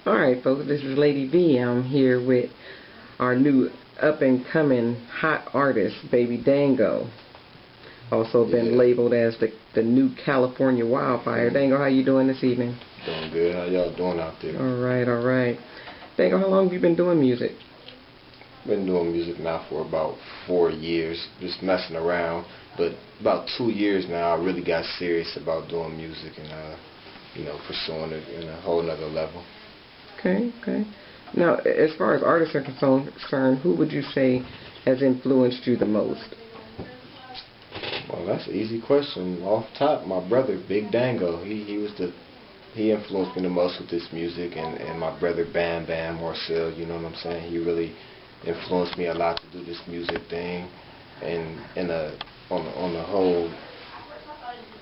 Alright folks, this is Lady V. I'm here with our new up-and-coming hot artist, Baby Dangle. Also been labeled as the new California wildfire. Dangle, how you doing this evening? Doing good. How y'all doing out there? Alright. Dangle, how long have you been doing music? Been doing music now for about 4 years, just messing around. But about 2 years now, I really got serious about doing music and pursuing it in a whole nother level. Okay. Now, as far as artists are concerned, who would you say has influenced you the most? Well, that's an easy question. Off top, my brother, Big Dango. He influenced me the most with this music, and my brother Bam Marcel. You know what I'm saying? He really influenced me a lot to do this music thing, and on the whole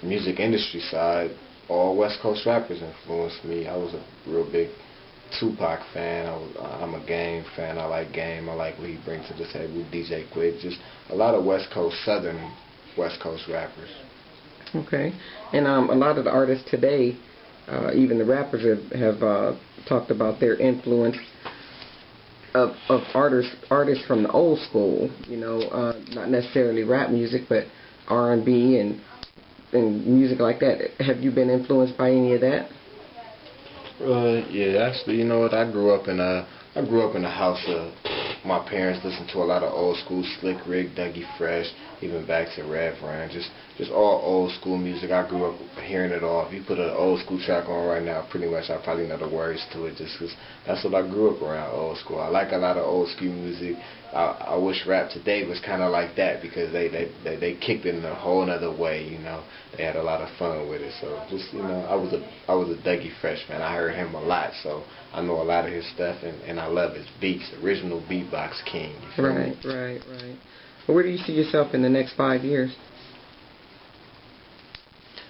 music industry side, all West Coast rappers influenced me. I was a real big Tupac fan. I'm a Game fan. I like Game. I like what he brings to the table. DJ Quick. Just a lot of Southern West Coast rappers. Okay. And a lot of the artists today, even the rappers have talked about their influence of artists from the old school. Not necessarily rap music, but R&B and music like that. Have you been influenced by any of that? Yeah, actually, you know what? I grew up in a house of my parents listened to a lot of old school Slick Rick, Dougie Fresh, even back to Rev Run, just all old school music. I grew up hearing it all. If you put an old school track on right now, pretty much I probably know the words to it, just 'cause that's what I grew up around, old school. I like a lot of old school music. I wish rap today was kind of like that, because they kicked it in a whole other way. They had a lot of fun with it. So just I was a Dougie Fresh fan. I heard him a lot, so I know a lot of his stuff, and I love his beats. Original beatbox king. You feel me? Right. Well, where do you see yourself in the next 5 years?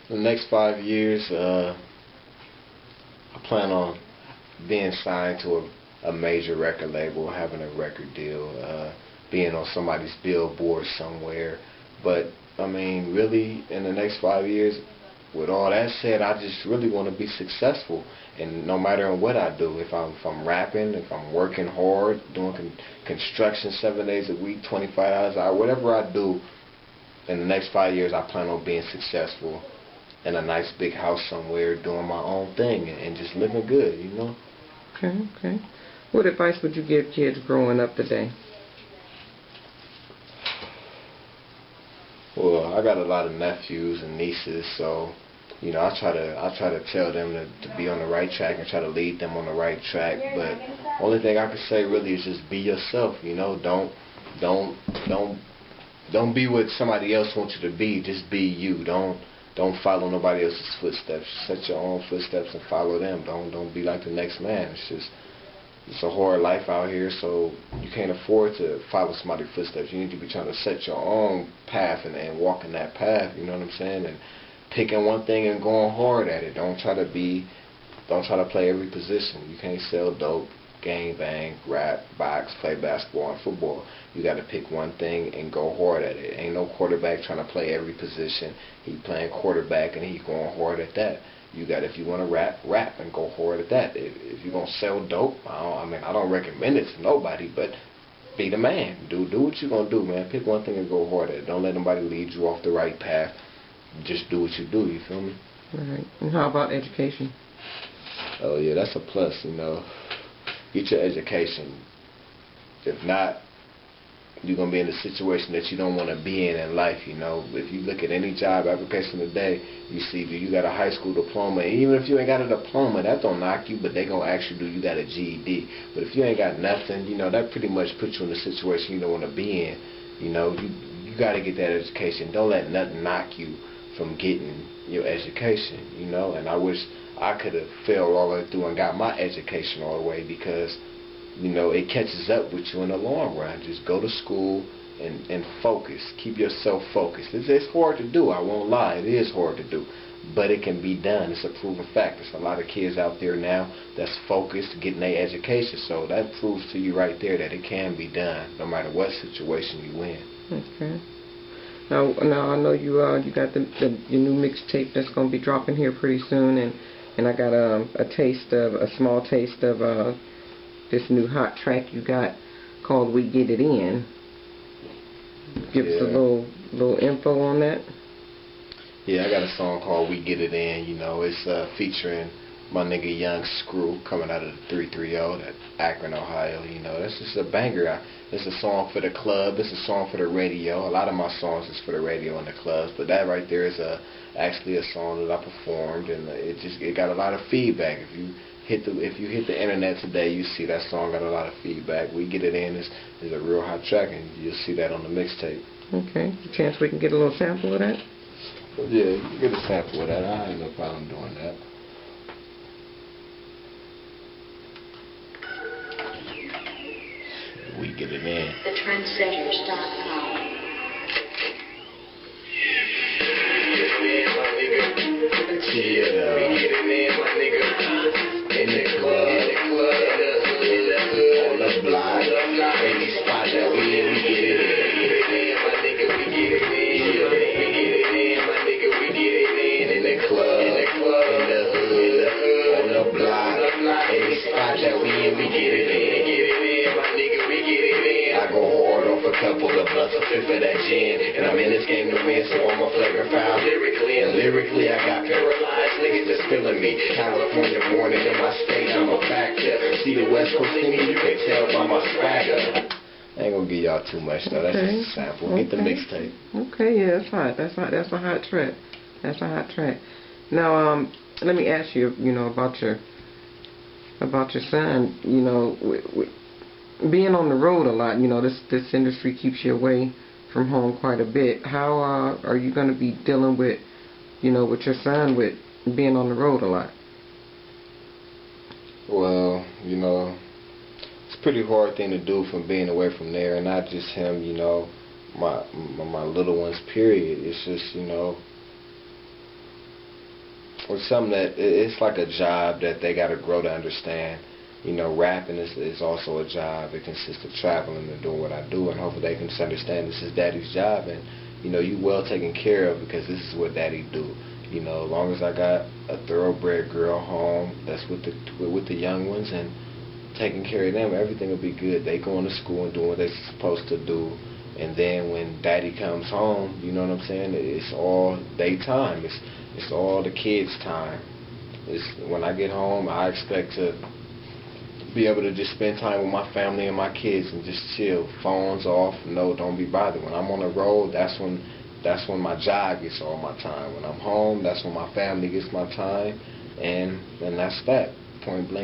The next 5 years, I plan on being signed to a major record label, having a record deal, being on somebody's billboard somewhere. But I mean, really, in the next 5 years, with all that said, I just really want to be successful. And no matter what I do, if I'm rapping, if I'm working hard, doing construction 7 days a week, 25 hours an hour, whatever I do, in the next 5 years, I plan on being successful in a nice big house somewhere, doing my own thing and just living good, Okay. What advice would you give kids growing up today? Well, I got a lot of nephews and nieces, so I try to tell them to be on the right track and try to lead them on the right track. But only thing I can say really is just be yourself. Don't be what somebody else wants you to be. Just be you. Don't follow nobody else's footsteps. Set your own footsteps and follow them. Don't be like the next man. It's a hard life out here, so you can't afford to follow somebody's footsteps. You need to be trying to set your own path and walk in that path, you know what I'm saying? And picking one thing and going hard at it. Don't try to play every position. You can't sell dope, gang bang, rap, box, play basketball and football. You got to pick one thing and go hard at it. Ain't no quarterback trying to play every position. He playing quarterback and he's going hard at that. If you want to rap and go hard at that. If you're going to sell dope, I don't recommend it to nobody, but be the man. Do what you're going to do, man. Pick one thing and go hard at it. Don't let nobody lead you off the right path. Just do what you do, you feel me? Right. And how about education? Oh, yeah, that's a plus, Get your education. If not, you're going to be in a situation that you don't want to be in life, If you look at any job application today, you see that you got a high school diploma. And even if you ain't got a diploma, that don't knock you, but they going to ask you, do you got a GED? But if you ain't got nothing, that pretty much puts you in a situation you don't want to be in. You got to get that education. Don't let nothing knock you from getting your education, And I wish I could have failed all the way through and got my education all the way, because it catches up with you in the long run. Just go to school and focus. Keep yourself focused. It's hard to do, I won't lie. It is hard to do. But it can be done. It's a proven fact. There's a lot of kids out there now that's focused, getting their education. So that proves to you right there that it can be done, no matter what situation you in. Okay. Now I know you got your new mixtape that's going to be dropping here pretty soon, and and I got a small taste of this new hot track you got called "We Get It In." Give us a little info on that. Yeah, I got a song called "We Get It In." You know, it's featuring my nigga Young Screw coming out of the 330, that Akron, Ohio. You know, that's just a banger. It's a song for the club. It's a song for the radio. A lot of my songs is for the radio and the clubs, but that right there is actually a song that I performed, and it got a lot of feedback. If you hit the internet today, you see that song got a lot of feedback. "We Get It In" is a real hot track, and you'll see that on the mixtape. Okay, chance we can get a little sample of that. Yeah, you can get a sample of that. I have no problem doing that. We get it in. TheTrendsetters.com. Yeah, we get it in, my nigga. In the club, on the block, any spot that we in, we get it in, my nigga. We get it in, we get it in, my nigga. We get it in the club, in the hood, on the block, any spot that we in, we get it in, my nigga. We get it in. I go hard off a couple of blunts, a fifth of that gin, and I'm in this game to win, so I'm a flagrant foul lyrically, I got paralyzed niggas that's feeling me. California born and in my state, I'm a factor. See the West Coast in me, you can tell by my swagger. I ain't gonna give y'all too much though. That's just a sample. Get the mixtape. Okay, yeah, that's hot. That's a hot track. That's a hot track. Now, let me ask you, about your son. Being on the road a lot. This industry keeps you away from home quite a bit. How are you going to be dealing with, with your son with being on the road a lot? Well, it's a pretty hard thing to do from being away from there, and not just him, my little ones, period. It's just, it's something that, it's like a job that they got to grow to understand. Rapping is also a job. It consists of traveling and doing what I do, and hopefully they can just understand this is daddy's job, and, you well taken care of because this is what daddy do. As long as I got a thoroughbred girl home that's with the young ones and taking care of them, everything will be good. They going to school and doing what they're supposed to do, and then when daddy comes home, you know what I'm saying, it's all daytime. It's all the kids' time. When I get home, I expect to be able to just spend time with my family and my kids and just chill. Phones off. No, don't be bothered. When I'm on the road, that's when my job gets all my time. When I'm home, that's when my family gets my time, and that's that. Point blank.